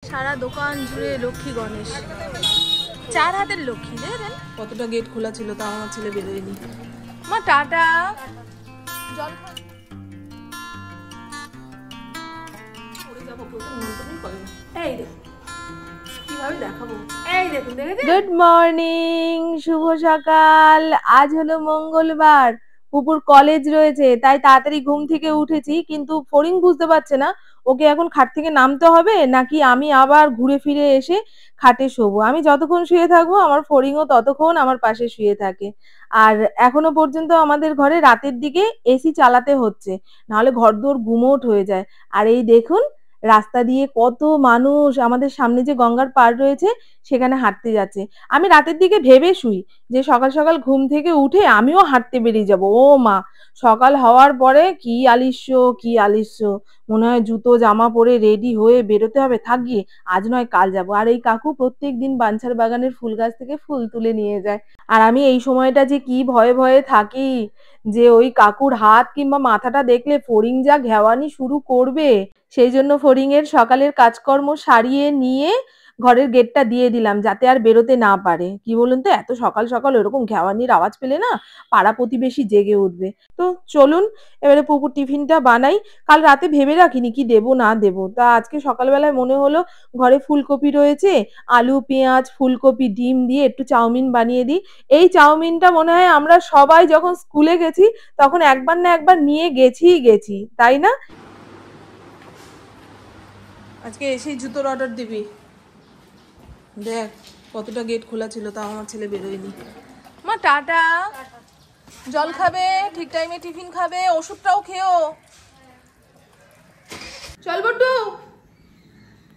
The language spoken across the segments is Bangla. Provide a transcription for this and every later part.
সারা দোকান জুড়ে লক্ষ্মী গণেশ, চার হাতের লক্ষ্মী। দেখেন কতটা গেট খোলা ছিল, তা আমার ছেলে বেরোয়নি। মা টাটা। জল গুড মর্নিং, শুভ সকাল। আজ হলো মঙ্গলবার, পুপুর কলেজ রয়েছে, তাই তাড়াতাড়ি ঘুম থেকে উঠেছি। কিন্তু ফড়িং বুঝতে পারছে না ওকে এখন খাট থেকে নামতে হবে নাকি আমি আবার ঘুরে ফিরে এসে খাটে শোবো। আমি যতক্ষণ শুয়ে থাকবো আমার ফড়িংও ততক্ষণ আমার পাশে শুয়ে থাকে। আর এখনো পর্যন্ত আমাদের ঘরে রাতের দিকে এসি চালাতে হচ্ছে, নাহলে ঘরদোর গুমোট হয়ে যায়। আর এই দেখুন রাস্তা দিয়ে কত মানুষ আমাদের সামনে যে গঙ্গার পাড় রয়েছে সেখানে হাঁটতে যাচ্ছে। আমি রাতের দিকে ভেবে শুই যে সকাল সকাল ঘুম থেকে উঠে আমিও হাঁটতে বেরিয়ে যাব। ও মা, সকাল হওয়ার পরে কি আলিস্য, মনে হয় জুতো জামা পরে রেডি হয়ে বেরোতে হবে। থাক গিয়ে, আজ নয় কাল যাব। আর এই কাকু প্রত্যেক দিন বাঞ্ছার বাগানের ফুল গাছ থেকে ফুল তুলে নিয়ে যায়। আর আমি এই সময়টা যে কি ভয়ে ভয়ে থাকি যে ওই কাকুর হাত কিংবা মাথাটা দেখলে ফড়িং যা ঘেওয়ানি শুরু করবে। সেই জন্য ফড়িং এর সকালের কাজকর্ম সারিয়ে নিয়ে ঘরের গেটটা দিয়ে দিলাম, যাতে আর বেরোতে না পারে। কি বলুন তো, এত সকাল সকাল এরকম ঘেওয়ানির আওয়াজ পেলে না পাড়া প্রতিবেশী জেগে উঠবে। তো চলুন এবারে পুকুর টিফিনটা বানাই। কাল রাতে ভেবে রাখিনি কি দেবো না দেবো, তা আজকে সকালবেলায় মনে হলো ঘরে ফুলকপি রয়েছে, আলু পেঁয়াজ ফুলকপি ডিম দিয়ে একটু চাউমিন বানিয়ে দিই। এই চাউমিনটা মনে হয় আমরা সবাই যখন স্কুলে গেছি তখন একবার না একবার নিয়ে গেছি, তাই না? আজকে এসেই জুতোর অর্ডার দিবি। দেখ কতটা গেট খোলা ছিল, তাও আমার ছেলে বেরোয়নি। মা টাটা। জল খাবে, ঠিক টাইমে টিফিন খাবে, ওষুধটাও খেও। চল বট্টু।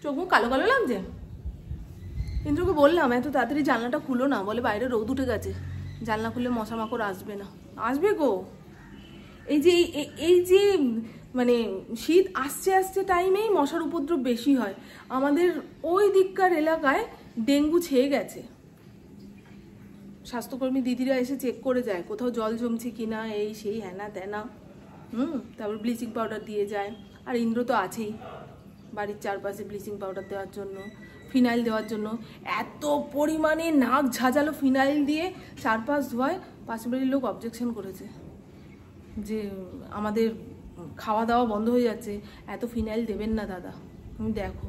চোখ মুখ কালো কালো লাগছে। ইন্দ্রকে বললাম এত তাড়াতাড়ি জানলাটা খুলো না, বলে বাইরে রোদ উঠে গেছে, জানলা খুললে মশা মাকড় আসবে না। আসবে গো, এই যে মানে শীত আসছে আসছে টাইমেই মশার উপদ্রব বেশি হয়। আমাদের ওই দিককার এলাকায় ডেঙ্গু ছেয়ে গেছে। স্বাস্থ্যকর্মী দিদিরা এসে চেক করে যায় কোথাও জল জমছে কিনা, এই সেই হ্যানা ত্যানা। তারপর ব্লিচিং পাউডার দিয়ে যায়। আর ইন্দ্র তো আছেই বাড়ির চারপাশে ব্লিচিং পাউডার দেওয়ার জন্য, ফিনাইল দেওয়ার জন্য। এত পরিমাণে নাক ঝাঁঝালো ফিনাইল দিয়ে চারপাশ ধোয়ায়, পাশের বাড়ির লোক অবজেকশন করেছে যে আমাদের খাওয়া দাওয়া বন্ধ হয়ে যাচ্ছে, এত ফিনাইল দেবেন না দাদা। তুমি দেখো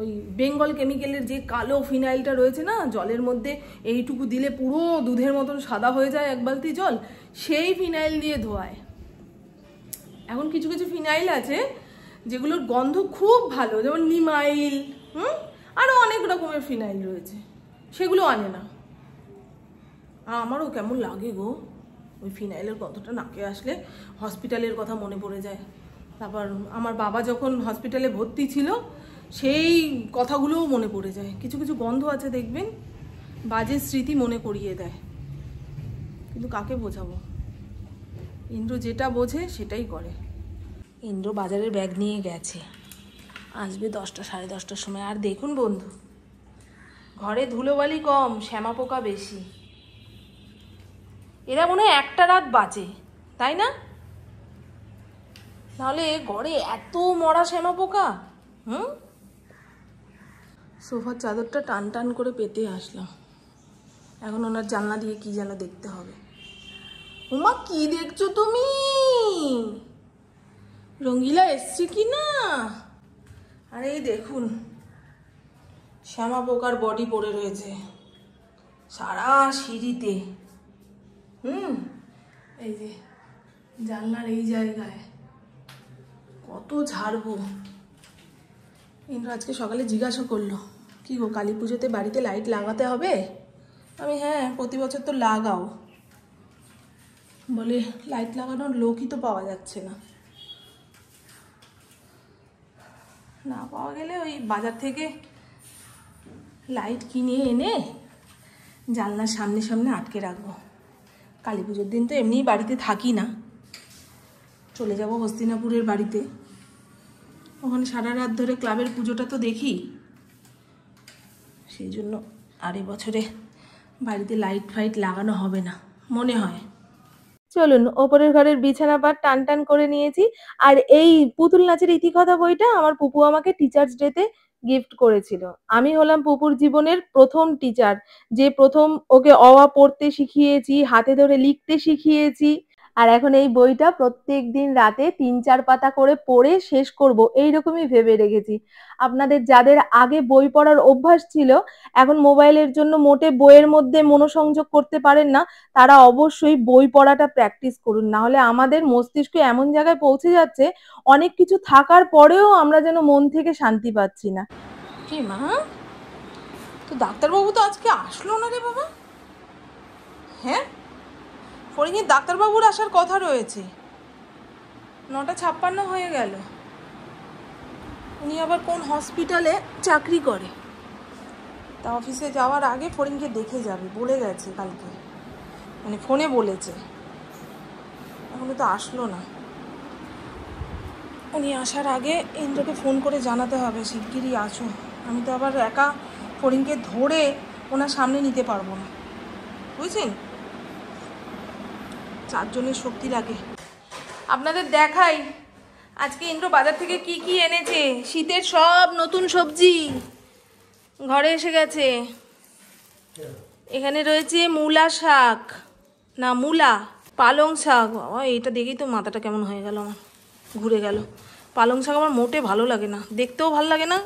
ওই বেঙ্গল কেমিক্যালের যে কালো ফিনাইলটা রয়েছে না জলের মধ্যে, এইটুকু দিলে পুরো দুধের মতন সাদা হয়ে যায় এক বালতি জল, সেই ফিনাইল দিয়ে ধোয়ায়। এখন কিছু কিছু ফিনাইল আছে যেগুলোর গন্ধ খুব ভালো, যেমন নিমাইল, আরও অনেক রকমের ফিনাইল রয়েছে, সেগুলো আনে না। আর আমারও কেমন লাগে গো ওই ফিনাইলের গন্ধটা নাকে আসলে, হসপিটালের কথা মনে পড়ে যায়। তারপর আমার বাবা যখন হসপিটালে ভর্তি ছিল সেই কথাগুলোও মনে পড়ে যায়। কিছু কিছু গন্ধ আছে দেখবেন, বাজে স্মৃতি মনে করিয়ে দেয়। কিন্তু কাকে বোঝাবো, ইন্দ্র যেটা বোঝে সেটাই করে। ইন্দ্র বাজারের ব্যাগ নিয়ে গেছে, আসবে 10টা সাড়ে 10টার সময়। আর দেখুন বন্ধু, ঘরে ধুলোবালি কম, শ্যামা পোকা বেশি। এরা মনে হয় একটা রাত বাঁচে, তাই না? নাহলে ঘরে এত মরা শ্যামা পোকা। সোফার চাদরটা টান টান করে পেতে আসলাম, এখন ওনার জানলা দিয়ে কি যেন দেখতে হবে। ওমা কি দেখছো তুমি? রঙ্গিলা এসছে কি না? আর এই দেখুন শ্যামা পোকার বডি পড়ে রয়েছে সারা সিঁড়িতে। এই যে জানলার এই জায়গায় কত ঝাড়বো। ইন্দ্র আজকে সকালে জিজ্ঞাসা করলো, কি গো কালী পুজোতে বাড়িতে লাইট লাগাতে হবে? আমি হ্যাঁ, প্রতি বছর তো লাগাও। বলে লাইট লাগানোর লোকই তো পাওয়া যাচ্ছে না। না পাওয়া গেলে ওই বাজার থেকে লাইট কিনে এনে জানলার সামনে সামনে আটকে রাখবো। কালী পুজোর দিন তো এমনিই বাড়িতে থাকি না, চলে যাব হস্তিনাপুরের বাড়িতে, ওখানে সারা রাত ধরে ক্লাবের পুজোটা তো দেখি। সেই জন্য আর এবছরে বাড়িতে লাইট ফাইট লাগানো হবে না মনে হয়। চলুন ওপরের ঘরের বিছানা পাট টান টান করে নিয়েছি। আর এই পুতুল নাচের ইতিকথা বইটা আমার পুপু আমাকে টিচার্স ডেতে গিফট করেছিল। আমি হলাম পুপুর জীবনের প্রথম টিচার, যে প্রথম ওকে অ আ পড়তে শিখিয়েছি, হাতে ধরে লিখতে শিখিয়েছি। আর এখন এই বইটা প্রত্যেকদিন রাতে ৩-৪ পাতা করে পড়ে শেষ করব এইরকমই ভেবে রেখেছি। আপনাদের যাদের আগে বই পড়ার অভ্যাস ছিল, এখন মোবাইলের জন্য মোটে বইয়ের মধ্যে মনোসংযোগ করতে পারেন না, তারা অবশ্যই বই পড়াটা প্র্যাকটিস করুন। না হলে আমাদের মস্তিষ্ক এমন জায়গায় পৌঁছে যাচ্ছে, অনেক কিছু থাকার পরেও আমরা যেন মন থেকে শান্তি পাচ্ছি না। কি মা, তো ডাক্তারবাবু তো আজকে আসলো না রে বাবা? হ্যাঁ, ফড়িংয়ের ডাক্তারবাবুর আসার কথা রয়েছে, 9:56 হয়ে গেল। উনি আবার কোন হসপিটালে চাকরি করে, তা অফিসে যাওয়ার আগে ফড়িংকে দেখে যাবে বলে গেছে কালকে, মানে ফোনে বলেছে। এখনো তো আসলো না। উনি আসার আগে ইন্দ্রকে ফোন করে জানাতে হবে শিগগিরই আসো। আমি তো আবার একা ফড়িংকে ধরে ওনার সামনে নিতে পারবো না, বুঝছেন? 4 জনের শক্তি লাগে। আপনাদের দেখাই আজকে ইন্দ্র বাজার থেকে কি কি এনেছে। শীতের সব নতুন সবজি ঘরে এসে গেছে। এখানে রয়েছে মূলা শাক, না মূলা, পালং শাক। বাবা, এইটা দেখেই তো মাথাটা কেমন হয়ে গেল, আমার ঘুরে গেল। পালং শাক আমার মোটে ভালো লাগে না, দেখতেও ভালো লাগে না,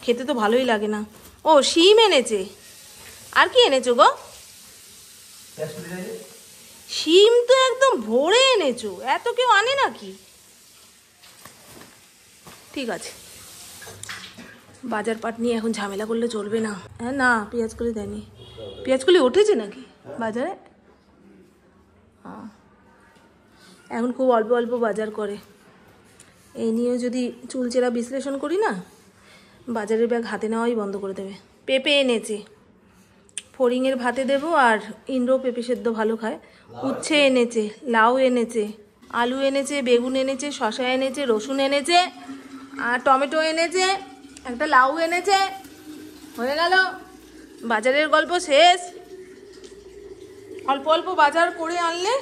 খেতে তো ভালোই লাগে না। ও শিম এনেছে। আর কি এনেছো গো? শিম তো একদম ভরে এনেছো, এত কেউ আনে নাকি? ঠিক আছে, বাজার পাট নিয়ে এখন ঝামেলা করলে চলবে না। হ্যাঁ না, পেঁয়াজকলি দেয়নি। পেঁয়াজকলি উঠেছে নাকি বাজারে? এখন খুব অল্প অল্প বাজার করে। এই নিয়েও যদি চুলচেরা বিশ্লেষণ করি না, বাজারের ব্যাগ হাতে নেওয়াই বন্ধ করে দেবে। পেঁপে এনেছে, ফড়িংয়ের ভাতে দেবো। আর ইন্দ্র পেঁপে সেদ্ধ ভালো খায়। উচ্ছে এনেছে, লাউ এনেছে, আলু এনেছে, বেগুন এনেছে, শসা এনেছে, রসুন এনেছে, আর টমেটো এনেছে, একটা লাউ এনেছে। হয়ে গেল, বাজারের গল্প শেষ। অল্প অল্প বাজার করে আনলে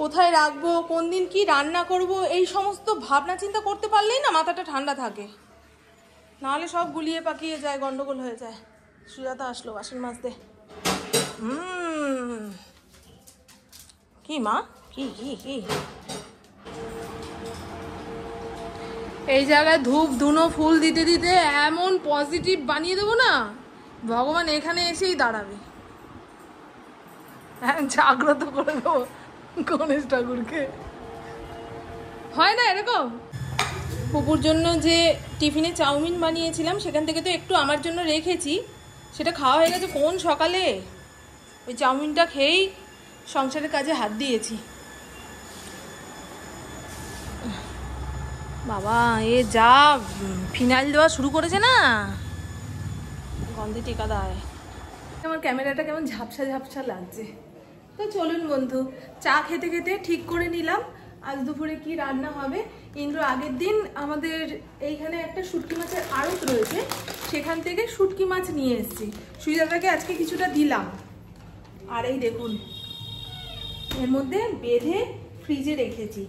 কোথায় রাখবো, কোন দিন কি রান্না করব, এই সমস্ত ভাবনা চিন্তা করতে পারলেই না মাথাটা ঠান্ডা থাকে। নাহলে সব গুলিয়ে পাকিয়ে যায়, গন্ডগোল হয়ে যায়। সুজাতা আসলো বাসন মাজতে। কি মা, কি কি কি এই জায়গায় ধূপ ধুনো ফুল দিতে দিতে এমন পজিটিভ বানিয়ে দেবো না, ভগবান এখানে এসেই দাঁড়াবে। হ্যাঁ, জাগ্রত করে দেবো গণেশ ঠাকুরকে। হয় না এরকম? পুপুর জন্য যে টিফিনে চাউমিন বানিয়েছিলাম, সেখান থেকে তো একটু আমার জন্য রেখেছি, সেটা খাওয়া হয়ে গেছে কোন সকালে। ওই চাউমিনটা খেয়েই সংসারের কাজে হাত দিয়েছি। বাবা, এ যা ফিনাইল দেওয়া শুরু করেছে না, গন্ধে টেকা দেয়। আমার ক্যামেরাটা কেমন ঝাপসা ঝাপসা লাগছে। তো চলুন বন্ধু, চা খেতে খেতে ঠিক করে নিলাম আজ দুপুরে কি রান্না হবে। ইন্দ্র আগের দিন আমাদের এইখানে একটা শুটকি মাছের আড়ত রয়েছে, সেখান থেকে শুটকি মাছ নিয়ে এসেছি। সুজাতাকে আজকে কিছুটা দিলাম। আর এই দেখুন, এর মধ্যে বেঁধে ফ্রিজে রেখেছি।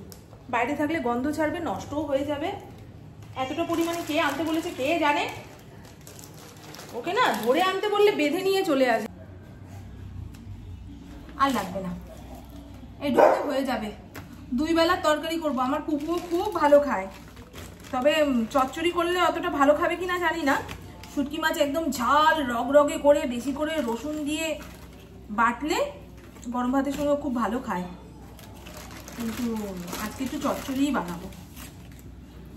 বাইরে থাকলে গন্ধ ছাড়বে, নষ্টও হয়ে যাবে। এতটা পরিমাণে কে আনতে বলেছে কে জানে। ওকে না ধরে আনতে বললে বেঁধে নিয়ে চলে আসবে। আর লাগবে না, এই ঢুকে হয়ে যাবে। 2 বেলা তরকারি করব। আমার পুপু খুব ভালো খায়, তবে চচ্চড়ি করলে অতটা ভালো খাবে কিনা জানি না। শুটকি মাছ একদম ঝাল রগরগে করে বেশি করে রসুন দিয়ে বাটলে গরম ভাতের সঙ্গে খুব ভালো খায়, কিন্তু আজকে একটু চচ্চড়িই বানাবো।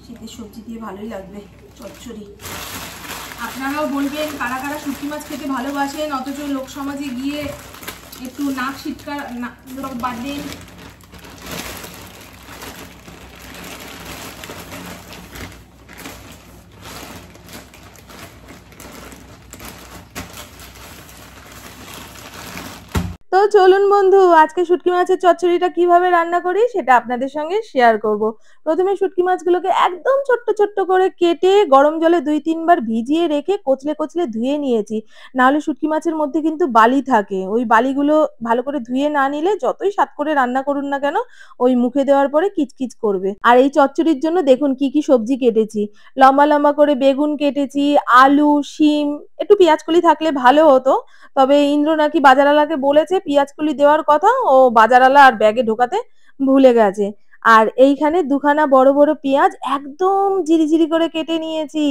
শীতের সবজি দিয়ে ভালোই লাগবে চচ্চড়ি। আপনারাও বলবেন কারা কারা শুটকি মাছ খেতে ভালোবাসেন, অথচ লোক সমাজে গিয়ে একটু নাক শীতকার বাদ দিন। তো চলুন বন্ধু, আজকে শুটকি মাছের চচ্চড়িটা কিভাবে রান্না করি সেটা আপনাদের সঙ্গে শেয়ার করব। প্রথমে শুটকি মাছগুলোকে একদম ছোট্ট ছোট্ট করে কেটে গরম জলে 2-3 বার ভিজিয়ে রেখে কচলে কচলে ধুয়ে নিয়েছি। নাহলে শুটকি মাছের মধ্যে কিন্তু বালি থাকে, ওই বালিগুলো ভালো করে ধুয়ে না নিলে যতই স্বাদ করে রান্না করুন না কেন ওই মুখে দেওয়ার পরে কিচকিচ করবে। আর এই চচ্চড়ির জন্য দেখুন কি কি সবজি কেটেছি। লম্বা লম্বা করে বেগুন কেটেছি, আলু, শিম, একটু পেঁয়াজকলি থাকলে ভালো হতো, তবে ইন্দ্র নাকি বাজারওয়ালাকে বলেছে পেঁয়াজকলি দেওয়ার কথা, ও বাজারওয়ালা আর ব্যাগে ঢোকাতে ভুলে গেছে। আর এইখানে দুখানা বড় বড় পেঁয়াজ একদম ঝিরিঝিরি করে কেটে নিয়েছি।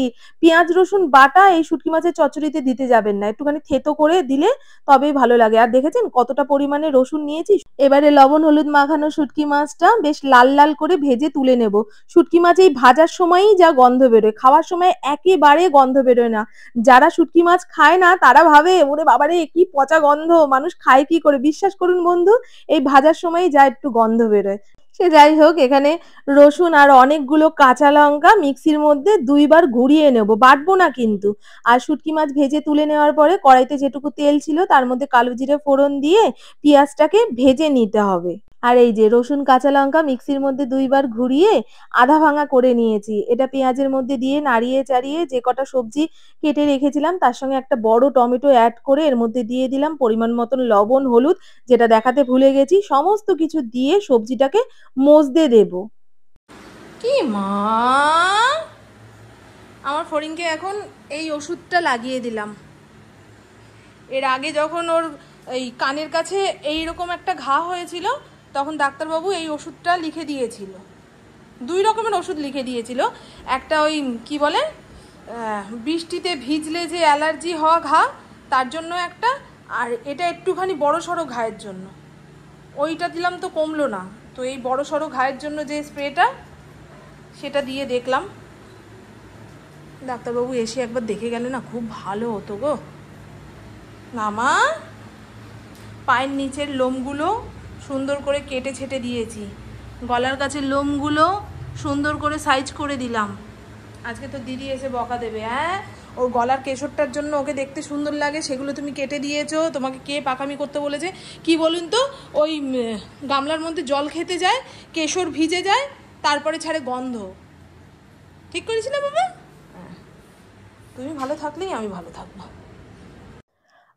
পেঁয়াজ রসুন বাটা এই শুটকি মাছের চচ্চড়িতে দিতে যাবেন না, একটুখানি থেতো করে দিলে তবেই ভালো লাগে। আর দেখেছেন কতটা পরিমাণে রসুন নিয়েছি। এবারে লবণ হলুদ মাখানো শুটকি মাছটা বেশ লাল লাল করে ভেজে তুলে নেব। শুটকি মাছ এই ভাজার সময়ই যা গন্ধ বেরোয়, খাওয়ার সময় একেবারে গন্ধ বেরোয় না। যারা শুটকি মাছ খায় না তারা ভাবে ওরে বাবারে কি পচা গন্ধ, মানুষ খায় কি করে। বিশ্বাস করুন বন্ধু, এই ভাজার সময়ই যা একটু গন্ধ বেরোয়। সে যাই হোক, এখানে রসুন আর অনেকগুলো কাঁচা লঙ্কা মিক্সির মধ্যে 2 বার ঘুরিয়ে নেব, বাটবো না কিন্তু। আর শুটকি মাছ ভেজে তুলে নেওয়ার পরে কড়াইতে যেটুকু তেল ছিল তার মধ্যে কালো জিরে ফোড়ন দিয়ে পেঁয়াজটাকে ভেজে নিতে হবে। আর এই যে রসুন কাঁচা লঙ্কা মিক্সির মধ্যে 2 বার ঘুরিয়ে আধা ভাঙা করে নিয়েছি, এটা পেঁয়াজের মধ্যে দিয়ে নাড়িয়ে চাড়িয়ে যে কটা সবজি কেটে রেখেছিলাম তার সঙ্গে একটা বড় টমেটো অ্যাড করে এর মধ্যে দিয়ে দিলাম পরিমাণ মতন লবণ হলুদ, যেটা দেখাতে ভুলে গেছি। সমস্ত কিছু দিয়ে সবজিটাকে মজতে দেব। কি মা, আমার ফড়িংকে এখন এই ওষুধটা লাগিয়ে দিলাম। এর আগে যখন ওর এই কানের কাছে এইরকম একটা ঘা হয়েছিল তখন ডাক্তারবাবু এই ওষুধটা লিখে দিয়েছিল। 2 রকমের ওষুধ লিখে দিয়েছিল, একটা ওই কি বলে বৃষ্টিতে ভিজলে যে অ্যালার্জি হওয়া ঘা তার জন্য একটা, আর এটা একটুখানি বড় সড়ো ঘায়ের জন্য। ওইটা দিলাম তো কমলো না, তো এই বড় সড়ো ঘায়ের জন্য যে স্প্রেটা সেটা দিয়ে দেখলাম। ডাক্তারবাবু এসে একবার দেখে গেলে না খুব ভালো হতো গো। মামা পায়ের নিচের লোমগুলো সুন্দর করে কেটে ছেটে দিয়েছি, গলার কাছের লোমগুলো সুন্দর করে সাইজ করে দিলাম। আজকে তো দিদি এসে বকা দেবে, হ্যাঁ ওর গলার কেশরটার জন্য ওকে দেখতে সুন্দর লাগে সেগুলো তুমি কেটে দিয়েছো, তোমাকে কে পাকামি করতে বলেছে? কি বলুন তো, ওই গামলার মধ্যে জল খেতে যায়, কেশর ভিজে যায়, তারপরে ছাড়ে গন্ধ। ঠিক করেছি না বাবা? হ্যাঁ, তুমি ভালো থাকলেই আমি ভালো থাকবো।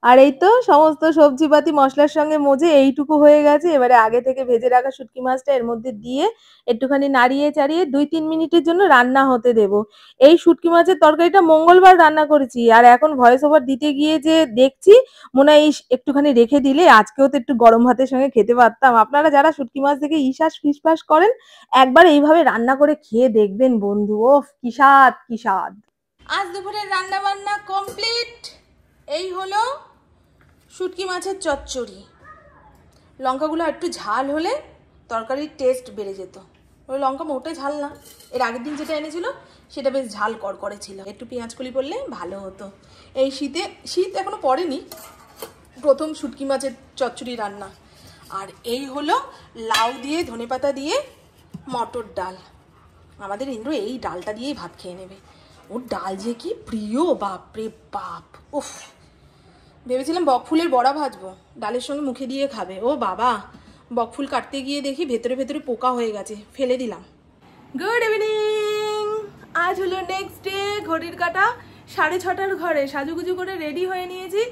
আর এই তো সমস্ত সবজিপাতি মশলার সঙ্গে মজে এইটুকু হয়ে গেছে। এবারে আগে থেকে ভেজে রাখা শুটকি মাছটা এর মধ্যে দিয়ে একটুখানি নাড়িয়ে চাড়িয়ে 2-3 মিনিটের জন্য রান্না হতে দেব। এই শুটকি মাছের তরকারিটা মঙ্গলবার রান্না করেছি, আর এখন ভয়েস ওভার দিতে গিয়ে যে দেখছি মনে হয় একটুখানি রেখে দিলে আজকেও তো একটু গরম ভাতের সঙ্গে খেতে পারতাম। আপনারা যারা শুটকি মাছ দেখে ইশাস ফিসফাস করেন একবার এইভাবে রান্না করে খেয়ে দেখবেন বন্ধু, ওফ কি স্বাদ কি স্বাদ। আজ দুপুরের রান্না বান্না কমপ্লিট। এই হলো শুটকি মাছের চচ্চড়ি। লঙ্কাগুলো একটু ঝাল হলে তরকারির টেস্ট বেড়ে যেত। ওই লঙ্কা মোটে ঝাল না, এর আগের দিন যেটা এনেছিল সেটা বেশ ঝাল করকরে ছিল, একটু পেঁয়াজ কলি পড়লে ভালো হতো। এই শীতে, শীত এখনো পড়েনি, প্রথম শুটকি মাছের চচ্চড়ি রান্না। আর এই হলো লাউ দিয়ে ধনেপাতা দিয়ে মটর ডাল। আমাদের ইন্দ্র এই ডালটা দিয়েই ভাত খেয়ে নেবে, ওর ডাল যে কি প্রিয়, বাপরে বাপ। উফ, ভেবেছিলাম বকফুলের বড়া ভাজবো, ডালের সঙ্গে মুখে দিয়ে খাবে। ও বাবা, বকফুল কাটতে গিয়ে দেখি ভেতরে ভেতরে পোকা হয়ে গেছে, ফেলে দিলাম। গুড ইভিনিং, আজ হলো নেক্সট ডে। ঘড়ির কাটা 6:30 ঘরে সাজুগুজু করে রেডি হয়ে নিয়েছি,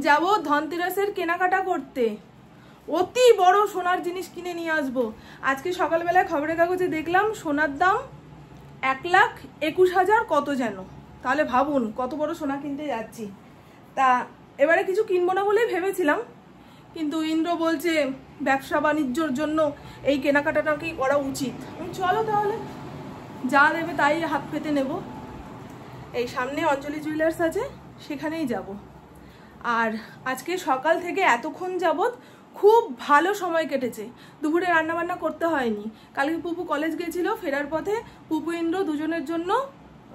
যাব ধনতেরাসের কেনাকাটা করতে। অতি বড় সোনার জিনিস কিনে নিয়ে আসবো। আজকে সকালবেলায় খবরের কাগজে দেখলাম সোনার দাম 1,21,000 কত যেন, তাহলে ভাবুন কত বড় সোনা কিনতে যাচ্ছি। তা এবারে কিছু কিনবো না বলেই ভেবেছিলাম, কিন্তু ইন্দ্র বলছে ব্যবসা বাণিজ্যর জন্য এই কেনাকাটাটাকেই করা উচিত। চলো তাহলে, যা দেবে তাই হাত পেতে নেব। এই সামনে অঞ্জলি জুয়েলার্স আছে, সেখানেই যাব। আর আজকে সকাল থেকে এতক্ষণ যাবৎ খুব ভালো সময় কেটেছে, দুপুরে রান্নাবান্না করতে হয়নি। কালকে পুপু কলেজ গেছিল, ফেরার পথে পুপু ইন্দ্র দুজনের জন্য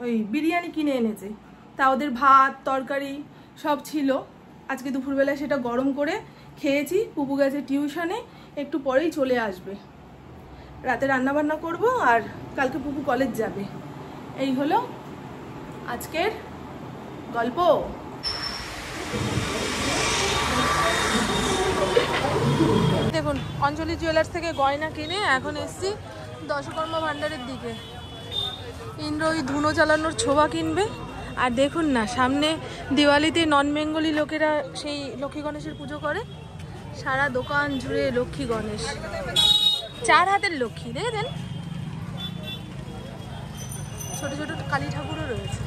ওই বিরিয়ানি কিনে এনেছে, তা ওদের ভাত তরকারি সব ছিল। আজকে দুপুরবেলায় সেটা গরম করে খেয়েছি। পুপু গেছে টিউশনে, একটু পরেই চলে আসবে। রাতে রান্নাবান্না করব, আর কালকে পুপু কলেজ যাবে। এই হলো আজকের গল্প। দেখুন অঞ্জলি জুয়েলার্স থেকে গয়না কিনে এখন এসছি দশকর্মা ভান্ডারের দিকে। ইন্দ্র ওই ধুনো জ্বালানোর ছোবা কিনবে। আর দেখুন না, সামনে দিওয়ালিতে নন বেঙ্গলি লোকেরা সেই লক্ষ্মী গণেশের পুজো করে। সারা দোকান জুড়ে লক্ষ্মী গণেশ, 4 হাতের লক্ষ্মী দেখেছেন। ছোট ছোট কালী ঠাকুরও রয়েছে।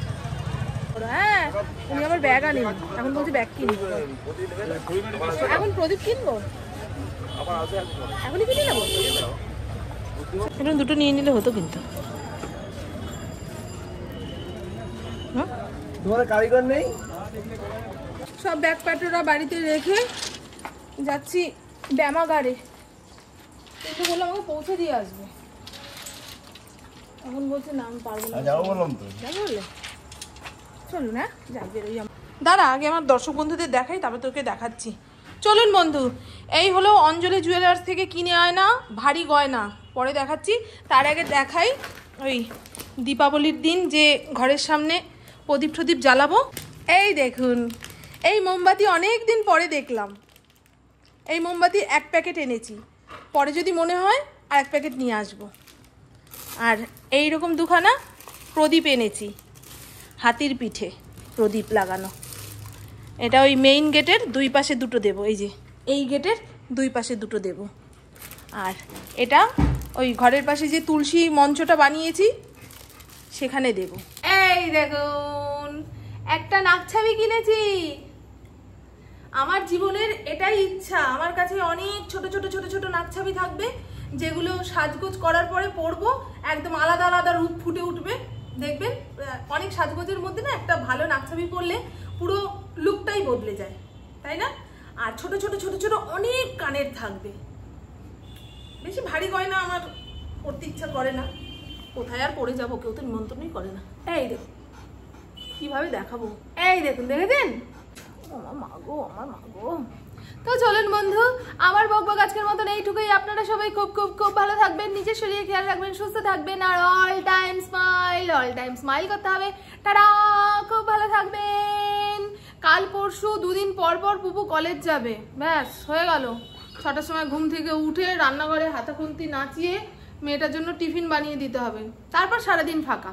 হ্যাঁ, উনি আবার ব্যাগ আনেন, এখন বলছি ব্যাগ কিনবো। এখন প্রদীপ কিনবো, এখনই কিনে নেবো। এখন দুটো নিয়ে নিলে হতো কিন্তু। তোমার কারিগর নেই? সব ব্যাগপ্যাটরা বাড়িতে রেখে যাচ্ছি ব্যায়ামাগারে। কিন্তু বললো আমাকে পৌঁছে দিয়ে আসবে। এখন বলছে না আমি পারবো না। যাবো বললাম তো। যাবো বললে চলুন। হ্যাঁ যাই, বেরোই। দাঁড়া, আগে আমার দর্শক বন্ধুদের দেখাই, তারপর তোকে দেখাচ্ছি। চলুন বন্ধু, এই হলো অঞ্জলি জুয়েলার্স থেকে কিনে আয়না ভারী গয়না, পরে দেখাচ্ছি। তার আগে দেখাই ওই দীপাবলির দিন যে ঘরের সামনে প্রদীপ টদীপ জ্বালাবো। এই দেখুন, এই মোমবাতি অনেক দিন পরে দেখলাম। এই মোমবাতি 1 প্যাকেট এনেছি, পরে যদি মনে হয় আর 1 প্যাকেট নিয়ে আসবো। আর এই রকম 2খানা প্রদীপ এনেছি, হাতির পিঠে প্রদীপ লাগানো। এটা ওই মেইন গেটের 2 পাশে 2টো দেবো, এই যে এই গেটের 2 পাশে 2টো দেবো। আর এটা ওই ঘরের পাশে যে তুলসী মঞ্চটা বানিয়েছি সেখানে দেব। এই দেখুন, একটা নাকছাবি কিনেছি। আমার জীবনের এটাই ইচ্ছা, আমার কাছে অনেক ছোট ছোট ছোট ছোট নাকছাবি থাকবে, যেগুলো সাজগোজ করার পরে পরবো, একদম আলাদা আলাদা রূপ ফুটে উঠবে। দেখবেন অনেক সাজগোজের মধ্যে না একটা ভালো নাকছাবি পরলে পুরো লুকটাই বদলে যায়, তাই না? আর ছোট ছোট ছোট ছোট অনেক কানের থাকবে। বেশি ভারী গয়না আমার পরতে ইচ্ছা করে না, কোথায় আর পরে যাবো, কেউ তো নিমন্ত্রণই করে না। এই দেখুন কিভাবে দেখাবো, এই দেখুন, দেখেছেন? আমার মাগো, আমার মাগো। তো চলুন বন্ধু, আমার বকবক আজকের মতন এইটুকুই। আপনারা সবাই খুব খুব খুব ভালো থাকবেন, নিজের শরীরে খেয়াল রাখবেন, সুস্থ থাকবেন, আর অল টাইম স্মাইল করতে হবে। টাটা, খুব ভালো থাকবেন। কাল পরশু 2 দিন পর পর পুপু কলেজ যাবে, ব্যাস হয়ে গেল। 6টার সময় ঘুম থেকে উঠে রান্নাঘরে হাতাখুন্তি নাচিয়ে মেয়েটার জন্য টিফিন বানিয়ে দিতে হবে, তারপর সারাদিন ফাঁকা।